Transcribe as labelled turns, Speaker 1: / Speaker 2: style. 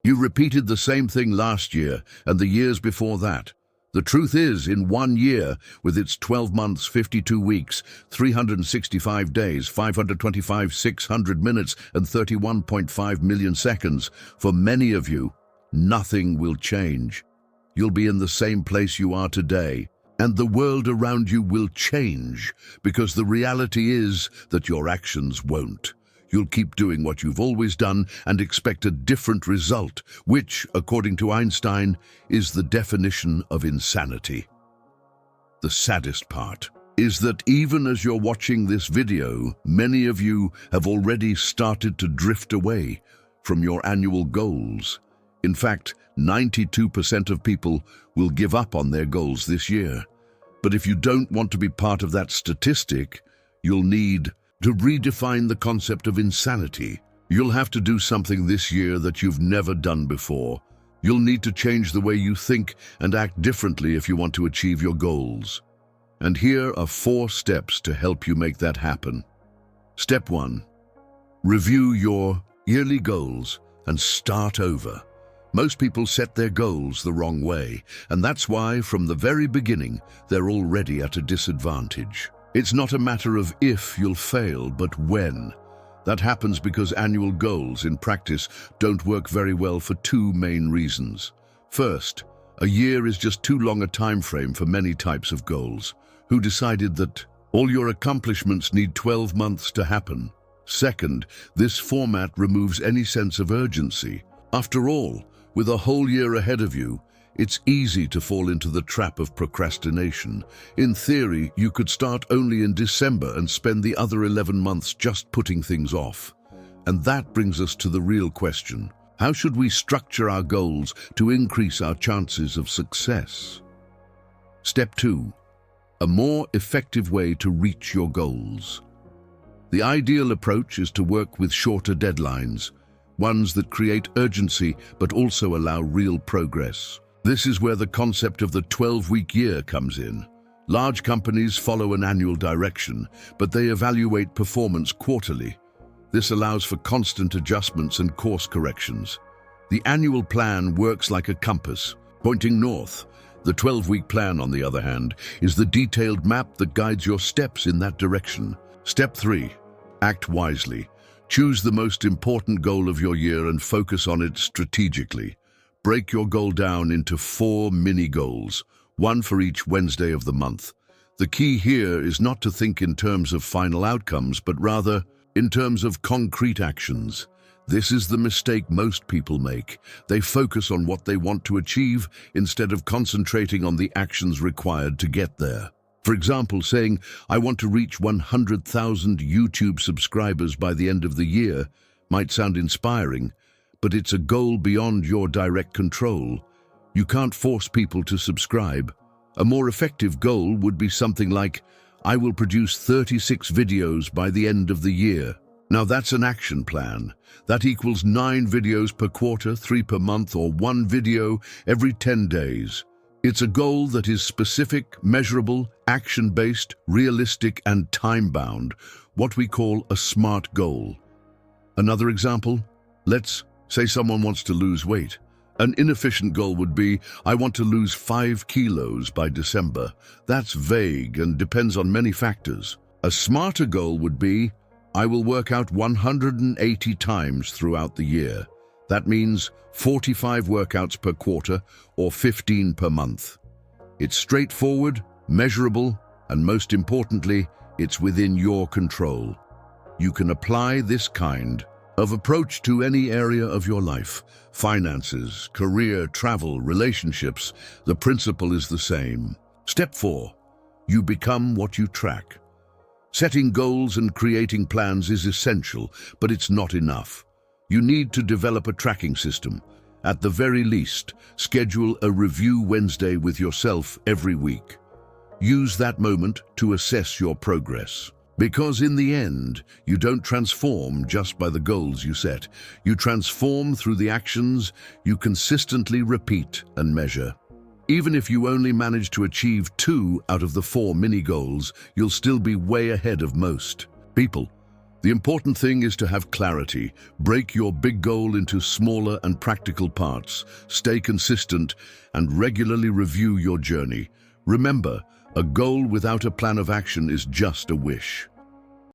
Speaker 1: You repeated the same thing last year and the years before that. The truth is, in 1 year, with its 12 months, 52 weeks, 365 days, 525, 600 minutes, and 31.5 million seconds, for many of you, nothing will change. You'll be in the same place you are today, and the world around you will change, because the reality is that your actions won't. You'll keep doing what you've always done and expect a different result, which, according to Einstein, is the definition of insanity. The saddest part is that even as you're watching this video, many of you have already started to drift away from your annual goals. In fact, 92% of people will give up on their goals this year. But if you don't want to be part of that statistic, you'll need to redefine the concept of insanity. You'll have to do something this year that you've never done before. You'll need to change the way you think and act differently if you want to achieve your goals. And here are 4 steps to help you make that happen. Step 1. Review your yearly goals and start over. Most people set their goals the wrong way, and that's why, from the very beginning, they're already at a disadvantage. It's not a matter of if you'll fail, but when. That happens because annual goals, in practice, don't work very well for 2 main reasons. First, a year is just too long a time frame for many types of goals. Who decided that all your accomplishments need 12 months to happen? Second, this format removes any sense of urgency. After all, with a whole year ahead of you, it's easy to fall into the trap of procrastination. In theory, you could start only in December and spend the other 11 months just putting things off. And that brings us to the real question. How should we structure our goals to increase our chances of success? Step 2. A more effective way to reach your goals. The ideal approach is to work with shorter deadlines, ones that create urgency but also allow real progress. This is where the concept of the 12-week year comes in. Large companies follow an annual direction, but they evaluate performance quarterly. This allows for constant adjustments and course corrections. The annual plan works like a compass, pointing north. The 12-week plan, on the other hand, is the detailed map that guides your steps in that direction. Step 3. Act wisely. Choose the most important goal of your year and focus on it strategically. Break your goal down into 4 mini-goals, one for each Wednesday of the month. The key here is not to think in terms of final outcomes, but rather in terms of concrete actions. This is the mistake most people make. They focus on what they want to achieve instead of concentrating on the actions required to get there. For example, saying, "I want to reach 100,000 YouTube subscribers by the end of the year," might sound inspiring, but it's a goal beyond your direct control. You can't force people to subscribe. A more effective goal would be something like, "I will produce 36 videos by the end of the year." Now that's an action plan. That equals 9 videos per quarter, 3 per month, or 1 video every 10 days. It's a goal that is specific, measurable, action-based, realistic, and time-bound, what we call a SMART goal. Another example? Let's say someone wants to lose weight. An inefficient goal would be, "I want to lose 5 kilos by December." That's vague and depends on many factors. A smarter goal would be, "I will work out 180 times throughout the year." That means 45 workouts per quarter or 15 per month. It's straightforward, measurable, and most importantly, it's within your control. You can apply this kind of approach to any area of your life: finances, career, travel, relationships. The principle is the same. Step 4. You become what you track. Setting goals and creating plans is essential, but it's not enough. You need to develop a tracking system. At the very least, schedule a review Wednesday with yourself every week. Use that moment to assess your progress. Because in the end, you don't transform just by the goals you set. You transform through the actions you consistently repeat and measure. Even if you only manage to achieve 2 out of the 4 mini-goals, you'll still be way ahead of most people. The important thing is to have clarity. Break your big goal into smaller and practical parts. Stay consistent and regularly review your journey. Remember, a goal without a plan of action is just a wish.